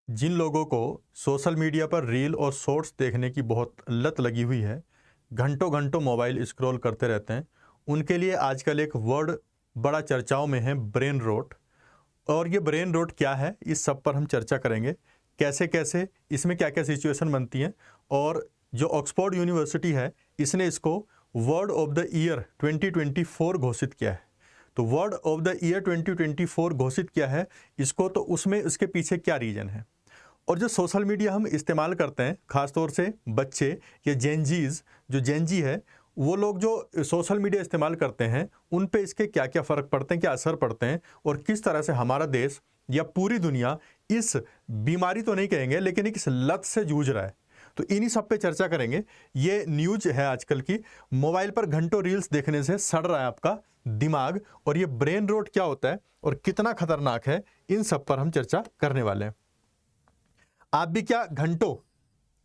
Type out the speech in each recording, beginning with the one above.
जिन लोगों को social media पर रील और शॉर्ट्स देखने की बहुत लत लगी हुई है, घंटों घंटों मोबाइल स्क्रॉल करते रहते हैं, उनके लिए आजकल एक वर्ड बड़ा चर्चाओं में है, ब्रेन रोट। और ये ब्रेन रोट क्या है, इस सब पर हम चर्चा करेंगे। कैसे कैसे इसमें क्या क्या सिचुएशन बनती हैं, और जो ऑक्सफोर्ड यूनिवर्सिटी है इसने इसको वर्ड ऑफ द ईयर 2024 घोषित किया है। तो वर्ड ऑफ द ईयर 2024 घोषित किया है इसको, तो उसमें इसके पीछे क्या रीजन है। और जो सोशल मीडिया हम इस्तेमाल करते हैं, ख़ासतौर से बच्चे या जेनजीज, जो जेनजी है, वो लोग जो सोशल मीडिया इस्तेमाल करते हैं, उन पे इसके क्या क्या फ़र्क पड़ते हैं, क्या असर पड़ते हैं, और किस तरह से हमारा देश या पूरी दुनिया इस बीमारी तो नहीं कहेंगे लेकिन एक इस लत से जूझ रहा है। तो इन्हीं सब पे चर्चा करेंगे। ये न्यूज़ है आजकल की, मोबाइल पर घंटों रील्स देखने से सड़ रहा है आपका दिमाग, और ये ब्रेन रोट क्या होता है और कितना खतरनाक है, इन सब पर हम चर्चा करने वाले हैं। आप भी क्या घंटों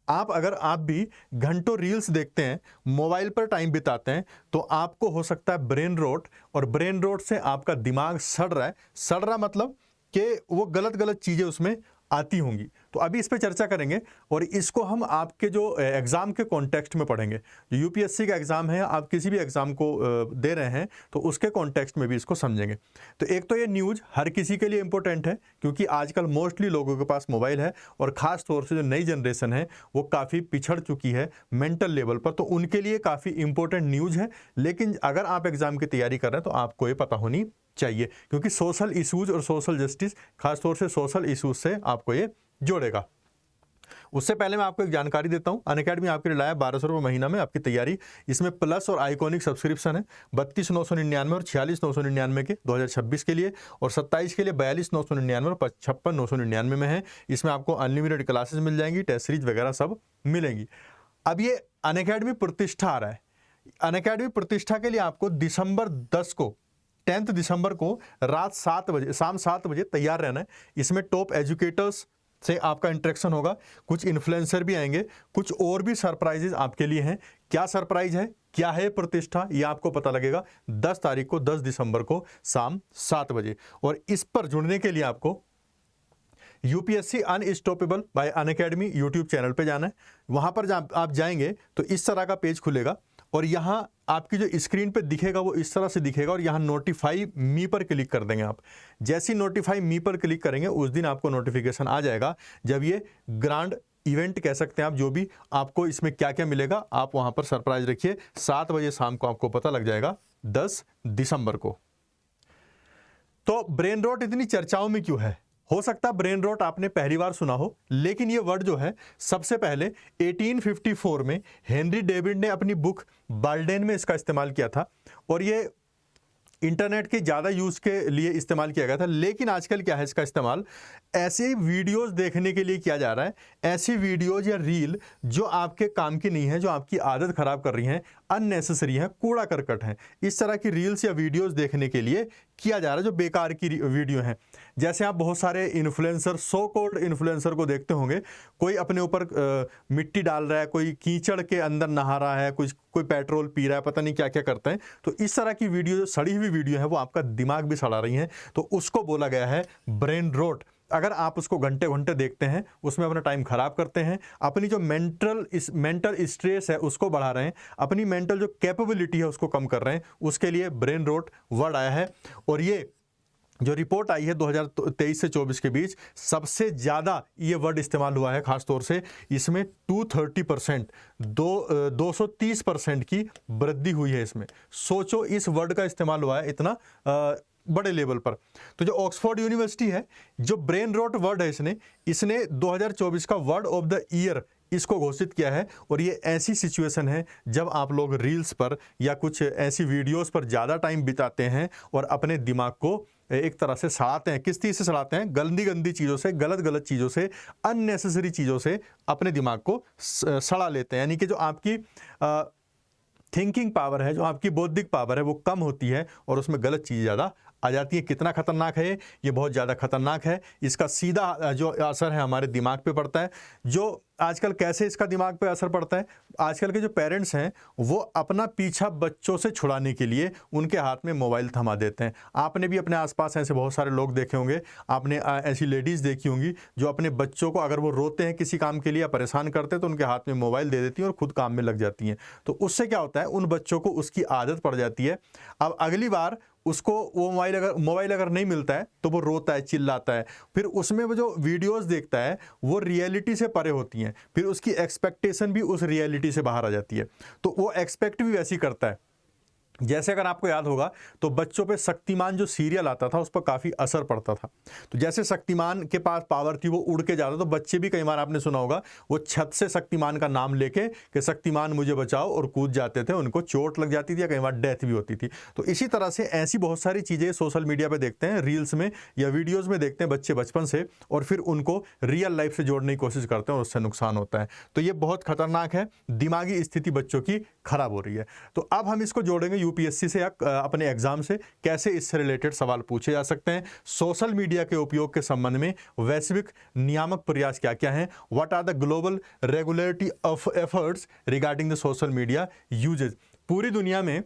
अगर आप भी घंटों रील्स देखते हैं, मोबाइल पर टाइम बिताते हैं, तो आपको हो सकता है ब्रेन रोट, और ब्रेन रोट से आपका दिमाग सड़ रहा है। सड़ रहा मतलब कि वो गलत गलत चीज़ें उसमें आती होंगी। तो अभी इस पे चर्चा करेंगे, और इसको हम आपके जो एग्ज़ाम के कॉन्टेक्स्ट में पढ़ेंगे। जो यूपीएससी का एग्ज़ाम है, आप किसी भी एग्ज़ाम को दे रहे हैं, तो उसके कॉन्टेक्स्ट में भी इसको समझेंगे। तो एक तो ये न्यूज़ हर किसी के लिए इंपॉर्टेंट है, क्योंकि आजकल मोस्टली लोगों के पास मोबाइल है, और ख़ास तौर से जो नई जनरेशन है वो काफ़ी पिछड़ चुकी है मेंटल लेवल पर, तो उनके लिए काफ़ी इंपॉर्टेंट न्यूज़ है। लेकिन अगर आप एग्ज़ाम की तैयारी कर रहे हैं तो आपको ये पता होनी चाहिए, क्योंकि सोशल इश्यूज और सोशल जस्टिस, खासतौर से सोशल इश्यूज से आपको ये जोड़ेगा। उससे पहले मैं आपको एक जानकारी देता हूं, अनअकैडमी आपके लिए लाया 1200 रुपये महीना में आपकी तैयारी। इसमें प्लस और आइकॉनिक सब्सक्रिप्शन है 32,999 और 46,999 के 2026 के लिए, और 27 के लिए 42,999 और 56,999 में है। इसमें आपको अनलिमिटेड क्लासेस मिल जाएंगी, टेस्ट सीरीज वगैरह सब मिलेंगी। अब ये अनअकैडमी प्रतिष्ठा आ रहा है। अनअकैडमी प्रतिष्ठा के लिए आपको दिसंबर 10 को 10 दिसंबर को रात 7 बजे, शाम 7 बजे तैयार रहना है। इसमें टॉप एजुकेटर्स से आपका इंटरेक्शन होगा, कुछ इन्फ्लुएंसर भी आएंगे, कुछ और भी सरप्राइजेज आपके लिए हैं। क्या सरप्राइज है, क्या है प्रतिष्ठा, ये आपको पता लगेगा 10 तारीख को, 10 दिसंबर को शाम 7 बजे। और इस पर जुड़ने के लिए आपको UPSC unstoppable bye Unacademy YouTube channel पे जाना है। वहाँ पर जब आप जाएंगे तो इस तरह का पेज खुलेगा, और यहाँ आपकी जो स्क्रीन पे दिखेगा वो इस तरह से दिखेगा, और यहाँ नोटिफाई मी पर क्लिक कर देंगे आप। जैसे ही नोटिफाई मी पर क्लिक करेंगे, उस दिन आपको नोटिफिकेशन आ जाएगा जब ये ग्रांड इवेंट कह सकते हैं आप, जो भी आपको इसमें क्या क्या मिलेगा, आप वहाँ पर सरप्राइज रखिए। 7 बजे शाम को आपको पता लग जाएगा 10 दिसंबर को। तो ब्रेन रॉट इतनी चर्चाओं में क्यों है? हो सकता है ब्रेन रॉट आपने पहली बार सुना हो, लेकिन ये वर्ड जो है सबसे पहले 1854 में हेनरी डेविड ने अपनी बुक बाल्डेन में इसका इस्तेमाल किया था, और ये इंटरनेट के ज़्यादा यूज़ के लिए इस्तेमाल किया गया था। लेकिन आजकल क्या है, इसका इस्तेमाल ऐसे वीडियोस देखने के लिए किया जा रहा है, ऐसी वीडियोस या रील जो आपके काम की नहीं है, जो आपकी आदत ख़राब कर रही हैं, अननेसेसरी हैं, कूड़ा करकट हैं। इस तरह की रील्स या वीडियोस देखने के लिए किया जा रहा है, जो बेकार की वीडियो हैं। जैसे आप बहुत सारे इन्फ्लुएंसर, सो कॉल्ड इन्फ्लुएंसर को देखते होंगे, कोई अपने ऊपर मिट्टी डाल रहा है, कोई कीचड़ के अंदर नहा रहा है, कोई पेट्रोल पी रहा है, पता नहीं क्या क्या करते हैं। तो इस तरह की वीडियो, जो सड़ी हुई वीडियो है, वो आपका दिमाग भी सड़ा रही हैं, तो उसको बोला गया है ब्रेन रोट। अगर आप उसको घंटे घंटे देखते हैं, उसमें अपना टाइम खराब करते हैं, अपनी जो मेंटल स्ट्रेस है उसको बढ़ा रहे हैं, अपनी मेंटल जो कैपेबिलिटी है उसको कम कर रहे हैं, उसके लिए ब्रेन रोट वर्ड आया है। और ये जो रिपोर्ट आई है 2023 से 24 के बीच, सबसे ज़्यादा ये वर्ड इस्तेमाल हुआ है। खासतौर से इसमें 230%, 230% की वृद्धि हुई है इसमें। सोचो, इस वर्ड का इस्तेमाल हुआ है इतना बड़े लेवल पर। तो जो ऑक्सफोर्ड यूनिवर्सिटी है, जो ब्रेन रॉट वर्ड है, इसने 2024 का वर्ड ऑफ द ईयर इसको घोषित किया है। और ये ऐसी सिचुएशन है जब आप लोग रील्स पर या कुछ ऐसी वीडियोस पर ज़्यादा टाइम बिताते हैं और अपने दिमाग को एक तरह से सड़ाते हैं। किस चीज़ से सड़ाते हैं? गंदी गंदी चीज़ों से, गलत गलत चीज़ों से, अननेसेसरी चीज़ों से अपने दिमाग को सड़ा लेते हैं। यानी कि जो आपकी थिंकिंग पावर है, जो आपकी बौद्धिक पावर है, वो कम होती है और उसमें गलत चीज़ ज़्यादा आ जाती हैं। कितना खतरनाक है ये बहुत ज़्यादा खतरनाक है। इसका सीधा जो असर है हमारे दिमाग पे पड़ता है। जो आजकल कैसे इसका दिमाग पे असर पड़ता है, आजकल के जो पेरेंट्स हैं वो अपना पीछा बच्चों से छुड़ाने के लिए उनके हाथ में मोबाइल थमा देते हैं। आपने भी अपने आसपास ऐसे बहुत सारे लोग देखे होंगे, आपने ऐसी लेडीज़ देखी होंगी जो अपने बच्चों को अगर वो रोते हैं किसी काम के लिए या परेशान करते हैं तो उनके हाथ में मोबाइल दे देती हैं और खुद काम में लग जाती हैं। तो उससे क्या होता है, उन बच्चों को उसकी आदत पड़ जाती है। अब अगली बार उसको वो मोबाइल अगर नहीं मिलता है तो वो रोता है, चिल्लाता है। फिर उसमें वो जो वीडियोस देखता है वो रियलिटी से परे होती हैं, फिर उसकी एक्सपेक्टेशन भी उस रियलिटी से बाहर आ जाती है। तो वो एक्सपेक्ट भी वैसी करता है। जैसे अगर आपको याद होगा तो बच्चों पे शक्तिमान जो सीरियल आता था उस पर काफ़ी असर पड़ता था। तो जैसे शक्तिमान के पास पावर थी, वो उड़ के जाता, तो बच्चे भी कई बार आपने सुना होगा वो छत से शक्तिमान का नाम लेके कि शक्तिमान मुझे बचाओ और कूद जाते थे, उनको चोट लग जाती थी या कई बार डेथ भी होती थी। तो इसी तरह से ऐसी बहुत सारी चीज़ें सोशल मीडिया पर देखते हैं, रील्स में या वीडियोज़ में देखते हैं बच्चे बचपन से, और फिर उनको रियल लाइफ से जोड़ने की कोशिश करते हैं और उससे नुकसान होता है। तो ये बहुत खतरनाक है, दिमागी स्थिति बच्चों की खराब हो रही है। तो अब हम इसको जोड़ेंगे यूपीएससी से या अपने एग्जाम से, कैसे इससे रिलेटेड सवाल पूछे जा सकते हैं। सोशल मीडिया के उपयोग के संबंध में वैश्विक नियामक प्रयास क्या क्या हैं, what are the global regulatory of efforts regarding the social media usages. पूरी दुनिया में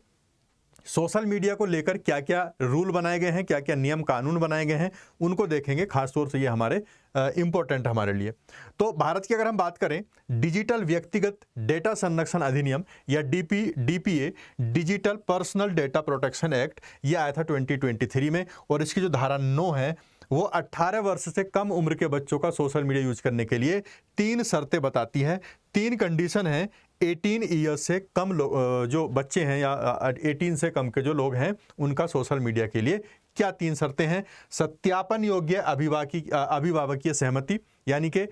सोशल मीडिया को लेकर क्या क्या रूल बनाए गए हैं, क्या क्या नियम कानून बनाए गए हैं, उनको देखेंगे। खासतौर से ये हमारे इम्पोर्टेंट हमारे लिए। तो भारत की अगर हम बात करें, डिजिटल व्यक्तिगत डेटा संरक्षण अधिनियम या DPA digital personal data protection act, ये आया था 2023 में, और इसकी जो धारा 9 है वो 18 वर्ष से कम उम्र के बच्चों का सोशल मीडिया यूज करने के लिए 3 शर्तें बताती है, 3 कंडीशन है। 18 ईयर्स से कम जो बच्चे हैं या 18 से कम के जो लोग हैं उनका सोशल मीडिया के लिए क्या 3 शर्तें हैं। सत्यापन योग्य अभिभावकीय सहमति, यानी कि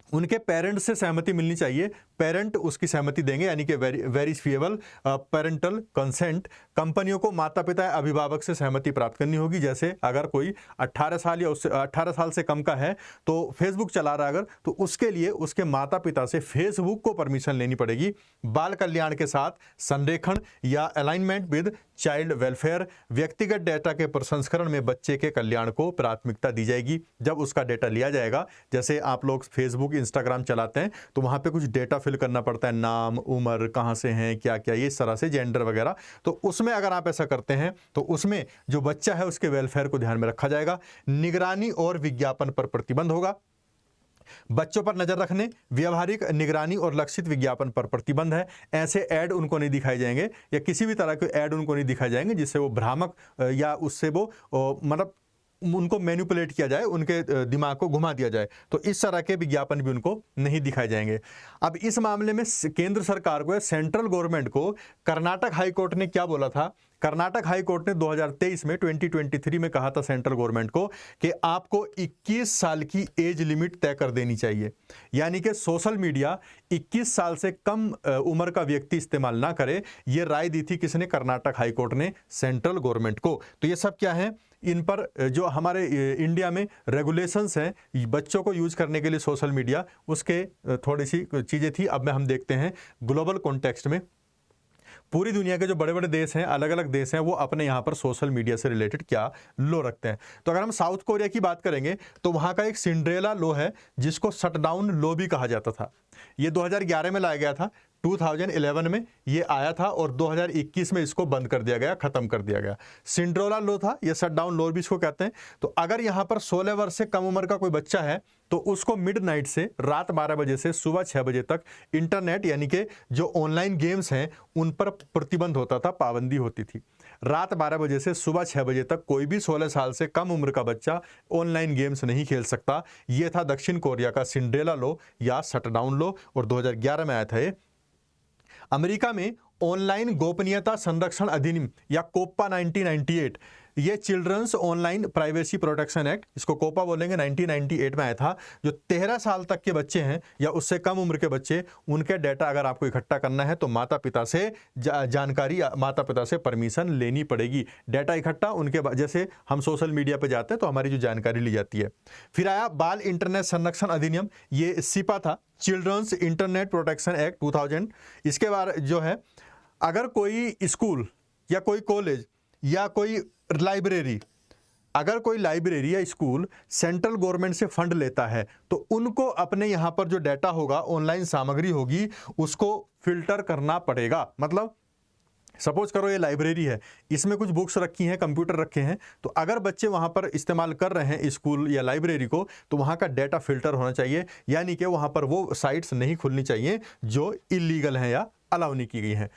उनके पेरेंट्स से सहमति मिलनी चाहिए, पेरेंट उसकी सहमति देंगे, यानी कि वेरीफिएबल पेरेंटल कंसेंट। कंपनियों को माता पिता या अभिभावक से सहमति प्राप्त करनी होगी। जैसे अगर कोई 18 साल या उससे 18 साल से कम का है तो फेसबुक चला रहा है अगर, तो उसके लिए उसके माता पिता से फेसबुक को परमिशन लेनी पड़ेगी। बाल कल्याण के साथ संरेखण या अलाइनमेंट विद चाइल्ड वेलफेयर, व्यक्तिगत डेटा के प्रसंस्करण में बच्चे के कल्याण को प्राथमिकता दी जाएगी। जब उसका डेटा लिया जाएगा, जैसे आप लोग फेसबुक इंस्टाग्राम चलाते हैं तो वहाँ पे कुछ डेटा फिल करना पड़ता है, नाम, उम्र, कहाँ से हैं, क्या क्या, ये इस तरह से जेंडर वगैरह। तो उसमें अगर आप ऐसा करते हैं तो उसमें जो बच्चा है उसके वेलफेयर को ध्यान में रखा जाएगा। निगरानी और विज्ञापन पर प्रतिबंध होगा। बच्चों पर नजर रखने, व्यवहारिक निगरानी और लक्षित विज्ञापन पर प्रतिबंध है। ऐसे ऐड उनको नहीं दिखाए जाएंगे या किसी भी तरह के ऐड उनको नहीं दिखाए जाएंगे जिससे वो भ्रामक या उससे वो मतलब उनको मैनिपुलेट किया जाए, उनके दिमाग को घुमा दिया जाए। तो इस तरह के विज्ञापन भी उनको नहीं दिखाए जाएंगे। अब इस मामले में केंद्र सरकार को, सेंट्रल गवर्नमेंट को, कर्नाटक हाई कोर्ट ने क्या बोला था। कर्नाटक हाई कोर्ट ने 2023 में 2023 में कहा था सेंट्रल गवर्नमेंट को कि आपको 21 साल की एज लिमिट तय कर देनी चाहिए, यानी कि सोशल मीडिया 21 साल से कम उम्र का व्यक्ति इस्तेमाल ना करे। ये राय दी थी किसने, कर्नाटक हाई कोर्ट ने सेंट्रल गवर्नमेंट को। तो ये सब क्या है, इन पर जो हमारे इंडिया में रेगुलेशंस हैं बच्चों को यूज करने के लिए सोशल मीडिया, उसके थोड़ी सी चीज़ें थी। अब में हम देखते हैं ग्लोबल कॉन्टेक्स्ट में पूरी दुनिया के जो बड़े बड़े देश हैं, अलग अलग देश हैं, वो अपने यहाँ पर सोशल मीडिया से रिलेटेड क्या लॉ रखते हैं। तो अगर हम साउथ कोरिया की बात करेंगे तो वहाँ का एक सिंड्रेला लॉ है जिसको शटडाउन लॉ भी कहा जाता था। ये 2011 में लाया गया था, 2011 में ये आया था और 2021 में इसको बंद कर दिया गया, खत्म कर दिया गया। सिंड्रेला लॉ था, ये शटडाउन लॉ भी इसको कहते हैं। तो अगर यहाँ पर 16 वर्ष से कम उम्र का कोई बच्चा है तो उसको मिडनाइट से रात 12 बजे से सुबह 6 बजे तक इंटरनेट, यानी कि जो ऑनलाइन गेम्स हैं उन पर प्रतिबंध होता था, पाबंदी होती थी। रात 12 बजे से सुबह 6 बजे तक कोई भी 16 साल से कम उम्र का बच्चा ऑनलाइन गेम्स नहीं खेल सकता। ये था दक्षिण कोरिया का सिंड्रेला लॉ या शटडाउन लॉ, और 2011 में आया था ये। अमेरिका में ऑनलाइन गोपनीयता संरक्षण अधिनियम या कोप्पा 1998, ये children's online privacy protection act, इसको कोपा बोलेंगे, 1998 में आया था। जो 13 साल तक के बच्चे हैं या उससे कम उम्र के बच्चे, उनके डाटा अगर आपको इकट्ठा करना है तो माता पिता से जानकारी, माता पिता से परमिशन लेनी पड़ेगी। डाटा इकट्ठा उनके, जैसे हम सोशल मीडिया पे जाते हैं तो हमारी जो जानकारी ली जाती है। फिर आया बाल इंटरनेट संरक्षण अधिनियम, ये सिपा था, चिल्ड्रंस इंटरनेट प्रोटेक्शन एक्ट 2000। इसके बाद जो है, अगर कोई स्कूल या कोई कॉलेज या कोई लाइब्रेरी, अगर कोई लाइब्रेरी या स्कूल सेंट्रल गवर्नमेंट से फंड लेता है तो उनको अपने यहाँ पर जो डाटा होगा, ऑनलाइन सामग्री होगी, उसको फिल्टर करना पड़ेगा। मतलब सपोज करो ये लाइब्रेरी है, इसमें कुछ बुक्स रखी हैं, कंप्यूटर रखे हैं, तो अगर बच्चे वहाँ पर इस्तेमाल कर रहे हैं स्कूल या लाइब्रेरी को, तो वहाँ का डाटा फिल्टर होना चाहिए, यानी कि वहाँ पर वो साइट्स नहीं खुलनी चाहिए जो इलीगल हैं या अलाउ नहीं की गई हैं।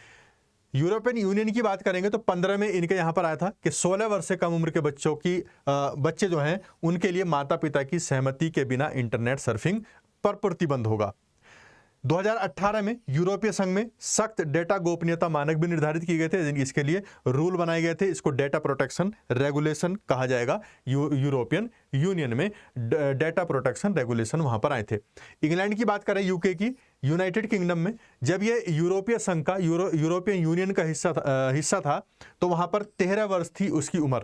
यूरोपियन यूनियन की बात करेंगे तो 15 में इनके यहाँ पर आया था कि 16 वर्ष से कम उम्र के बच्चे जो हैं उनके लिए माता पिता की सहमति के बिना इंटरनेट सर्फिंग पर प्रतिबंध होगा। 2018 में यूरोपीय संघ में सख्त डेटा गोपनीयता मानक भी निर्धारित किए गए थे, इसके लिए रूल बनाए गए थे। इसको डेटा प्रोटेक्शन रेगुलेशन कहा जाएगा। यूरोपियन यूनियन में डेटा प्रोटेक्शन रेगुलेशन वहां पर आए थे। इंग्लैंड की बात करें, यूके की, यूनाइटेड किंगडम में जब ये यूरोपीय संघ का यूरोपियन यूनियन का हिस्सा था तो वहां पर 13 वर्ष थी उसकी उम्र,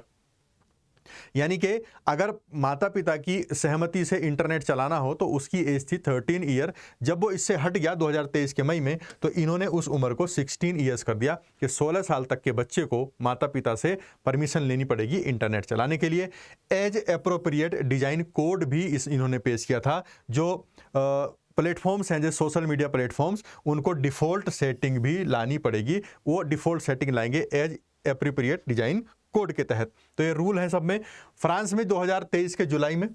यानी कि अगर माता पिता की सहमति से इंटरनेट चलाना हो तो उसकी एज थी 13 ईयर। जब वो इससे हट गया 2023 के मई में, तो इन्होंने उस उम्र को 16 ईयर्स कर दिया कि 16 साल तक के बच्चे को माता पिता से परमिशन लेनी पड़ेगी इंटरनेट चलाने के लिए। एज एप्रोप्रिएट डिजाइन कोड भी इन्होंने पेश किया था। जो प्लेटफॉर्म्स हैं, जो सोशल मीडिया प्लेटफॉर्म्स, उनको डिफ़ॉल्ट सेटिंग भी लानी पड़ेगी, वो डिफ़ॉल्ट सेटिंग लाएंगे एज एप्रोप्रिएट डिजाइन कोड के तहत। तो ये रूल है सब में। फ्रांस में 2023 के जुलाई में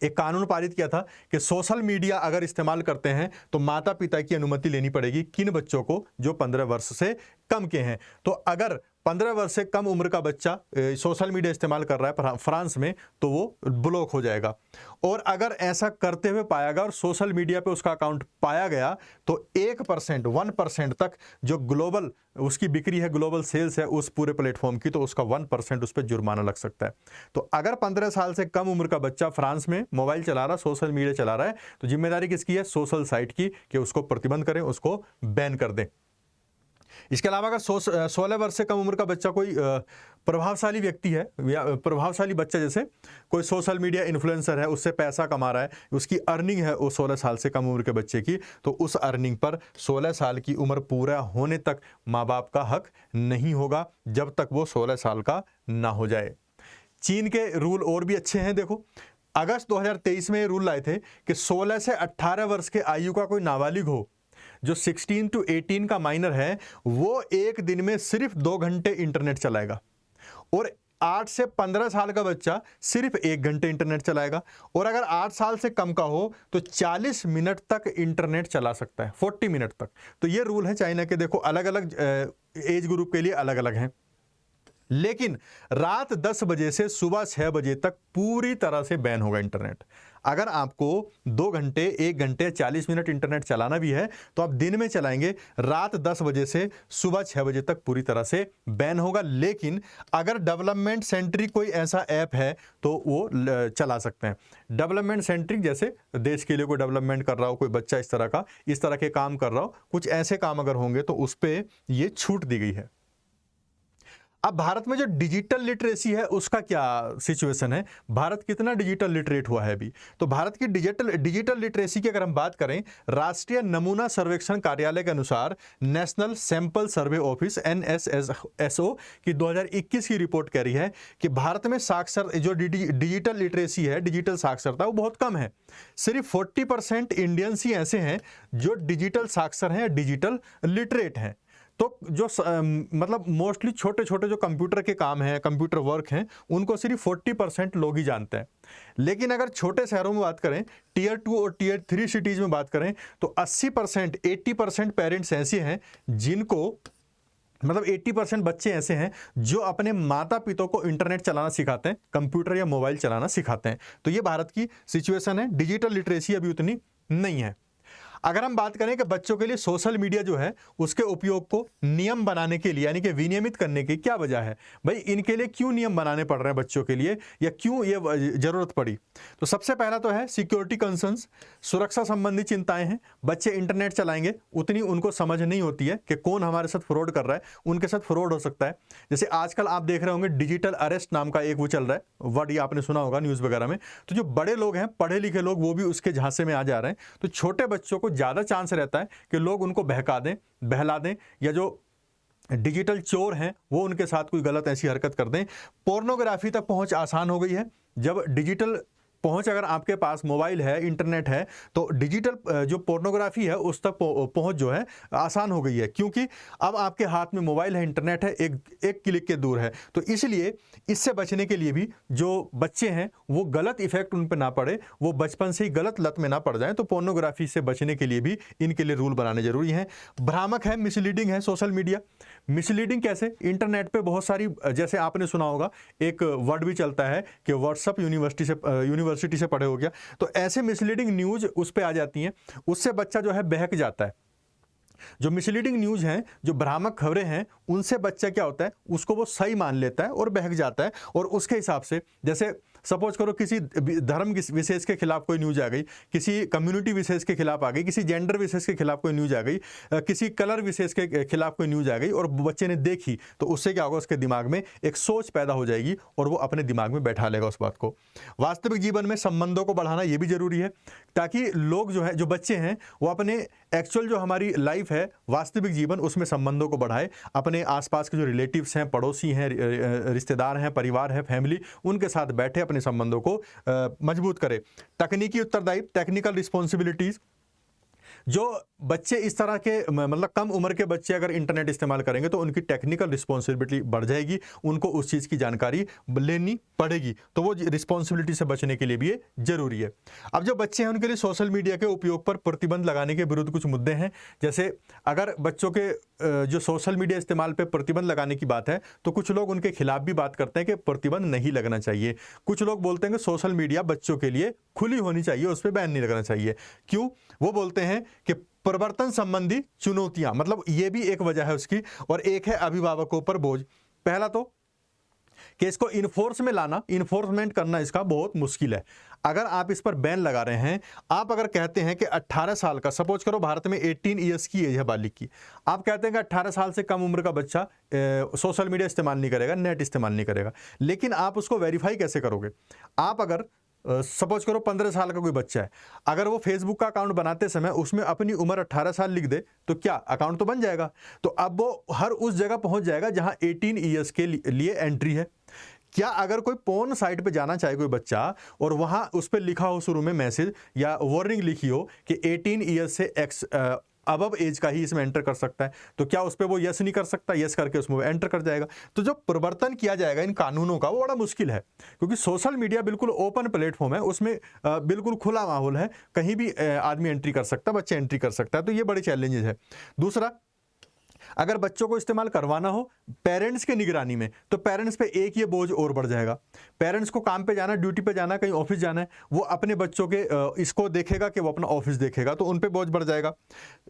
एक कानून पारित किया था कि सोशल मीडिया अगर इस्तेमाल करते हैं तो माता पिता की अनुमति लेनी पड़ेगी। किन बच्चों को? जो 15 वर्ष से कम के हैं। तो अगर 15 वर्ष से कम उम्र का बच्चा सोशल मीडिया इस्तेमाल कर रहा है फ्रांस में, तो वो ब्लॉक हो जाएगा। और अगर ऐसा करते हुए पाया गया और सोशल मीडिया पे उसका अकाउंट पाया गया तो 1% तक जो ग्लोबल उसकी बिक्री है, ग्लोबल सेल्स है उस पूरे प्लेटफॉर्म की, तो उसका 1% उस पर जुर्माना लग सकता है। तो अगर 15 साल से कम उम्र का बच्चा फ्रांस में मोबाइल चला रहा, सोशल मीडिया चला रहा है, तो जिम्मेदारी किसकी है? सोशल साइट की, कि उसको प्रतिबंध करें, उसको बैन कर दें। इसके अलावा अगर 16 वर्ष से कम उम्र का बच्चा कोई प्रभावशाली व्यक्ति है या प्रभावशाली बच्चा, जैसे कोई सोशल मीडिया इन्फ्लुएंसर है, उससे पैसा कमा रहा है, उसकी अर्निंग है वो 16 साल से कम उम्र के बच्चे की, तो उस अर्निंग पर 16 साल की उम्र पूरा होने तक माँ बाप का हक नहीं होगा, जब तक वो 16 साल का ना हो जाए। चीन के रूल और भी अच्छे हैं। देखो, अगस्त 2023 में ये रूल लाए थे कि 16 से 18 वर्ष के आयु का कोई नाबालिग हो, जो 16 to 18 का माइनर है, वो एक दिन में सिर्फ 2 घंटे इंटरनेट चलाएगा, और 8 से 15 साल का बच्चा सिर्फ 1 घंटे इंटरनेट चलाएगा, और अगर 8 साल से कम का हो तो 40 मिनट तक इंटरनेट चला सकता है, 40 मिनट तक। तो ये रूल है चाइना के। देखो, अलग अलग एज ग्रुप के लिए अलग अलग हैं, लेकिन रात 10 बजे से सुबह 6 बजे तक पूरी तरह से बैन होगा इंटरनेट। अगर आपको 2 घंटे, 1 घंटे, 40 मिनट इंटरनेट चलाना भी है तो आप दिन में चलाएंगे, रात 10 बजे से सुबह 6 बजे तक पूरी तरह से बैन होगा। लेकिन अगर डेवलपमेंट सेंट्रिक कोई ऐसा ऐप है तो वो चला सकते हैं। डेवलपमेंट सेंट्रिक, जैसे देश के लिए कोई डेवलपमेंट कर रहा हो, कोई बच्चा इस तरह के काम कर रहा हो, कुछ ऐसे काम अगर होंगे तो उस पर ये छूट दी गई है। अब भारत में जो डिजिटल लिटरेसी है उसका क्या सिचुएशन है? भारत कितना डिजिटल लिटरेट हुआ है अभी? तो भारत की डिजिटल लिटरेसी की अगर हम बात करें, राष्ट्रीय नमूना सर्वेक्षण कार्यालय के अनुसार national sample survey office NSSO की 2021 की रिपोर्ट कह रही है कि भारत में जो डिजिटल लिटरेसी है, डिजिटल साक्षरता, वो बहुत कम है। सिर्फ 40% इंडियंस ही ऐसे हैं जो डिजिटल साक्षर हैं या डिजिटल लिटरेट हैं। तो जो मतलब मोस्टली छोटे छोटे जो कंप्यूटर के काम हैं, कंप्यूटर वर्क हैं, उनको सिर्फ 40% लोग ही जानते हैं। लेकिन अगर छोटे शहरों में बात करें, Tier 2 और Tier 3 सिटीज़ में बात करें, तो 80%, 80% पेरेंट्स ऐसे हैं जिनको, मतलब 80% बच्चे ऐसे हैं जो अपने माता पिता को इंटरनेट चलाना सिखाते हैं, कंप्यूटर या मोबाइल चलाना सिखाते हैं। तो ये भारत की सिचुएशन है। डिजिटल लिटरेसी अभी उतनी नहीं है। अगर हम बात करें कि बच्चों के लिए सोशल मीडिया जो है उसके उपयोग को नियम बनाने के लिए, यानी कि विनियमित करने की क्या वजह है? भाई, इनके लिए क्यों नियम बनाने पड़ रहे हैं बच्चों के लिए, या क्यों ये जरूरत पड़ी? तो सबसे पहला तो है सिक्योरिटी कंसर्न्स, सुरक्षा संबंधी चिंताएं हैं। बच्चे इंटरनेट चलाएंगे, उतनी उनको समझ नहीं होती है कि कौन हमारे साथ फ्रॉड कर रहा है, उनके साथ फ्रॉड हो सकता है। जैसे आजकल आप देख रहे होंगे डिजिटल अरेस्ट नाम का एक वो चल रहा है वर्ड, ये आपने सुना होगा न्यूज़ वगैरह में। तो जो बड़े लोग हैं, पढ़े लिखे लोग, वो भी उसके झांसे में आ जा रहे हैं। तो छोटे बच्चों को ज़्यादा चांस रहता है कि लोग उनको बहका दें, बहला दें, या जो डिजिटल चोर हैं वो उनके साथ कोई गलत ऐसी हरकत कर दें। पोर्नोग्राफी तक पहुंच आसान हो गई है। जब डिजिटल पहुंच, अगर आपके पास मोबाइल है, इंटरनेट है, तो डिजिटल जो पोर्नोग्राफी है उस तक पहुंच जो है आसान हो गई है, क्योंकि अब आपके हाथ में मोबाइल है, इंटरनेट है, एक क्लिक के दूर है। तो इसलिए इससे बचने के लिए भी जो बच्चे हैं वो गलत इफेक्ट उन पर ना पड़े, वो बचपन से ही गलत लत में ना पड़ जाएं, तो पोर्नोग्राफी से बचने के लिए भी इनके लिए रूल बनाने जरूरी हैं। भ्रामक है, मिसलीडिंग है सोशल मीडिया। मिसलीडिंग कैसे? इंटरनेट पे बहुत सारी, जैसे आपने सुना होगा एक वर्ड भी चलता है कि व्हाट्सएप यूनिवर्सिटी से पढ़े हो गया, तो ऐसे मिसलीडिंग न्यूज उस पे आ जाती हैं, उससे बच्चा जो है बहक जाता है। जो मिसलीडिंग न्यूज हैं, जो भ्रामक खबरें हैं, उनसे बच्चा क्या होता है, उसको वो सही मान लेता है और बहक जाता है, और उसके हिसाब से, जैसे सपोज करो किसी धर्म विशेष के खिलाफ कोई न्यूज आ गई, किसी कम्युनिटी विशेष के खिलाफ आ गई, किसी जेंडर विशेष के खिलाफ कोई न्यूज आ गई, किसी कलर विशेष के खिलाफ कोई न्यूज आ गई, और बच्चे ने देखी, तो उससे क्या होगा, उसके दिमाग में एक सोच पैदा हो जाएगी और वो अपने दिमाग में बैठा लेगा उस बात को। वास्तविक जीवन में संबंधों को बढ़ाना ये भी जरूरी है, ताकि लोग जो है, जो बच्चे हैं, वो अपने एक्चुअल जो हमारी लाइफ है, वास्तविक जीवन, उसमें संबंधों को बढ़ाए। अपने आसपास के जो रिलेटिव्स हैं, पड़ोसी हैं, रिश्तेदार हैं, परिवार है, फैमिली, उनके साथ बैठे अपने संबंधों को मजबूत करे। तकनीकी उत्तरदायित्व, टेक्निकल रिस्पॉन्सिबिलिटीज, जो बच्चे इस तरह के, मतलब कम उम्र के बच्चे अगर इंटरनेट इस्तेमाल करेंगे तो उनकी टेक्निकल रिस्पॉन्सिबिलिटी बढ़ जाएगी, उनको उस चीज़ की जानकारी लेनी पड़ेगी, तो वो रिस्पॉन्सिबिलिटी से बचने के लिए भी ये जरूरी है। अब जो बच्चे हैं उनके लिए सोशल मीडिया के उपयोग पर प्रतिबंध लगाने के विरुद्ध कुछ मुद्दे हैं। जैसे अगर बच्चों के जो सोशल मीडिया इस्तेमाल पर प्रतिबंध लगाने की बात है, तो कुछ लोग उनके खिलाफ भी बात करते हैं कि प्रतिबंध नहीं लगना चाहिए। कुछ लोग बोलते हैं कि सोशल मीडिया बच्चों के लिए खुली होनी चाहिए, उस पर बैन नहीं लगना चाहिए। क्यों? वो बोलते हैं कि परिवर्तन संबंधी चुनौतियां, मतलब ये भी एक वजह है उसकी, और एक है अभिभावकों पर बोझ। पहला तो कि इसको इन्फोर्स में लाना, इन्फोर्समेंट करना इसका बहुत मुश्किल है। अगर आप इस पर बैन लगा रहे हैं, आप अगर कहते हैं कि 18 साल का, सपोज करो भारत में 18 ईयर्स की एज है बालिग की, आप कहते हैं कि 18 साल से कम उम्र का बच्चा सोशल मीडिया इस्तेमाल नहीं करेगा, नेट इस्तेमाल नहीं करेगा, लेकिन आप उसको वेरीफाई कैसे करोगे? आप अगर सपोज करो 15 साल का कोई बच्चा है, अगर वो फेसबुक का अकाउंट बनाते समय उसमें अपनी उम्र 18 साल लिख दे, तो क्या अकाउंट तो बन जाएगा? तो अब वो हर उस जगह पहुंच जाएगा जहां 18 ईयर्स के लिए एंट्री है। क्या अगर कोई पोर्न साइट पे जाना चाहे कोई बच्चा, और वहां उस पर लिखा हो शुरू में मैसेज या वार्निंग लिखी हो कि 18 ईयर्स से एक्स अब एज का ही इसमें एंटर कर सकता है, तो क्या उस पर वो यस नहीं कर सकता? यस करके उसमें एंटर कर जाएगा। तो जो परिवर्तन किया जाएगा इन कानूनों का, वो बड़ा मुश्किल है, क्योंकि सोशल मीडिया बिल्कुल ओपन प्लेटफॉर्म है, उसमें बिल्कुल खुला माहौल है, कहीं भी आदमी एंट्री कर सकता है, बच्चा एंट्री कर सकता है, तो ये बड़ी चैलेंजेस है। दूसरा, अगर बच्चों को इस्तेमाल करवाना हो पेरेंट्स के निगरानी में, तो पेरेंट्स पे एक ये बोझ और बढ़ जाएगा। पेरेंट्स को काम पे जाना, ड्यूटी पे जाना, कहीं ऑफिस जाना है, वो अपने बच्चों के इसको देखेगा कि वो अपना ऑफिस देखेगा, तो उन पे बोझ बढ़ जाएगा।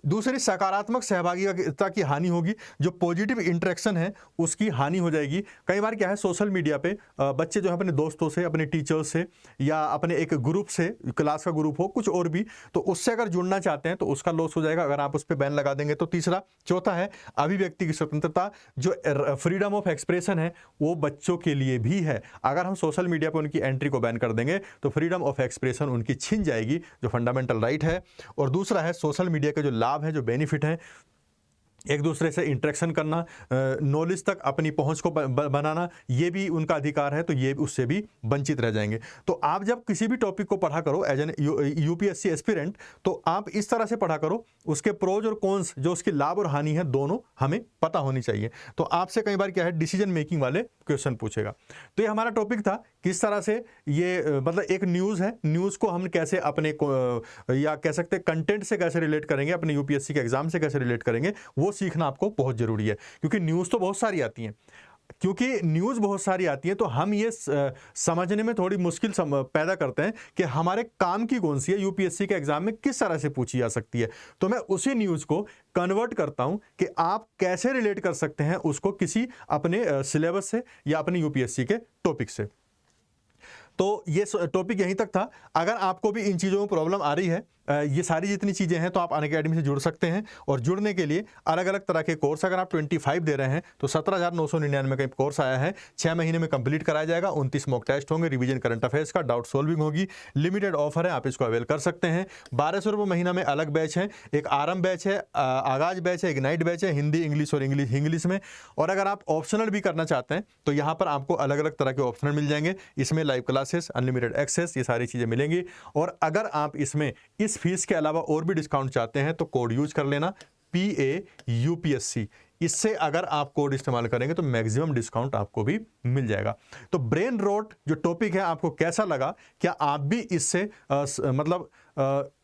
दूसरी, सकारात्मक सहभागिता की हानि होगी, जो पॉजिटिव इंटरेक्शन है उसकी हानि हो जाएगी। कई बार क्या है, सोशल मीडिया पे बच्चे जो है अपने दोस्तों से, अपने टीचर्स से, या अपने एक ग्रुप से, क्लास का ग्रुप हो, कुछ और भी, तो उससे अगर जुड़ना चाहते हैं तो उसका लॉस हो जाएगा अगर आप उस पर बैन लगा देंगे। तो तीसरा, चौथा है अभिव्यक्ति की स्वतंत्रता, जो फ्रीडम ऑफ एक्सप्रेशन है वो बच्चों के लिए भी है। अगर हम सोशल मीडिया पर उनकी एंट्री को बैन कर देंगे तो फ्रीडम ऑफ एक्सप्रेशन उनकी छिन जाएगी, जो फंडामेंटल राइट है। और दूसरा है, सोशल मीडिया के जो लाभ हैं, जो बेनिफिट हैं, एक दूसरे से इंटरेक्शन करना, नॉलेज तक अपनी पहुंच को बनाना, ये भी उनका अधिकार है, तो ये उससे भी वंचित रह जाएंगे। तो आप जब किसी भी टॉपिक को पढ़ा करो एज एन यूपीएससी एस्पिरेंट, तो आप इस तरह से पढ़ा करो, उसके प्रोज और कॉन्स, जो उसकी लाभ और हानि है, दोनों हमें पता होनी चाहिए। तो आपसे कई बार क्या है, डिसीजन मेकिंग वाले क्वेश्चन पूछेगा। तो ये हमारा टॉपिक था, किस तरह से ये मतलब एक न्यूज़ है, न्यूज़ को हम कैसे अपने या कह सकते हैं कंटेंट से कैसे रिलेट करेंगे, अपने यूपीएससी के एग्जाम से कैसे रिलेट करेंगे, वो सीखना आपको बहुत जरूरी है। क्योंकि न्यूज़ तो बहुत सारी आती हैं, तो हम ये समझने में थोड़ी मुश्किल पैदा करते हैं कि हमारे काम की कौन सी है, यूपीएससी के एग्जाम में किस तरह से पूछी जा सकती है। तो मैं उसी न्यूज़ को कन्वर्ट करता हूं कि आप कैसे रिलेट कर सकते हैं उसको किसी अपने सिलेबस से या अपने यूपीएससी के टॉपिक से। तो ये टॉपिक यहीं तक था। अगर आपको भी इन चीज़ों में प्रॉब्लम आ रही है, ये सारी जितनी चीज़ें हैं, तो आप अनअकैडमी से जुड़ सकते हैं। और जुड़ने के लिए अलग अलग तरह के कोर्स, अगर आप 25 दे रहे हैं तो 17,999 का कोर्स आया है, 6 महीने में कंप्लीट कराया जाएगा। 29 मॉक टेस्ट होंगे, रिवीजन करंट अफेयर्स का, डाउट सॉल्विंग होगी। लिमिटेड ऑफर है, आप इसको अवेल कर सकते हैं। 1200 रुपये महीना में अलग बैच है, एक आरंभ बैच है, आगाज बैच है, इग्नाइट बैच है, हिंदी इंग्लिश और इंग्लिश में। और अगर आप ऑप्शनल भी करना चाहते हैं तो यहाँ पर आपको अलग अलग तरह के ऑप्शनल मिल जाएंगे। इसमें लाइव क्लासेस, अनलिमिटेड एक्सेस, ये सारी चीज़ें मिलेंगी। और अगर आप इसमें इस फीस के अलावा और भी डिस्काउंट चाहते हैं तो कोड यूज कर लेना, PAUPSC। इससे अगर आप कोड इस्तेमाल करेंगे तो मैक्सिमम डिस्काउंट आपको भी मिल जाएगा। तो ब्रेन रॉट जो टॉपिक है आपको कैसा लगा? क्या आप भी इससे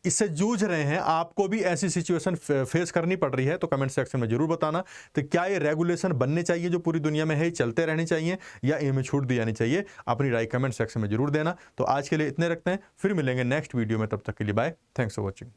इससे जूझ रहे हैं, आपको भी ऐसी सिचुएशन फेस करनी पड़ रही है? तो कमेंट सेक्शन में जरूर बताना। तो क्या ये रेगुलेशन बनने चाहिए जो पूरी दुनिया में है, चलते रहने चाहिए, या इनमें छूट दी जानी चाहिए? अपनी राय कमेंट सेक्शन में जरूर देना। तो आज के लिए इतने रखते हैं, फिर मिलेंगे नेक्स्ट वीडियो में। तब तक के लिए बाय, थैंक्स फॉर वॉचिंग।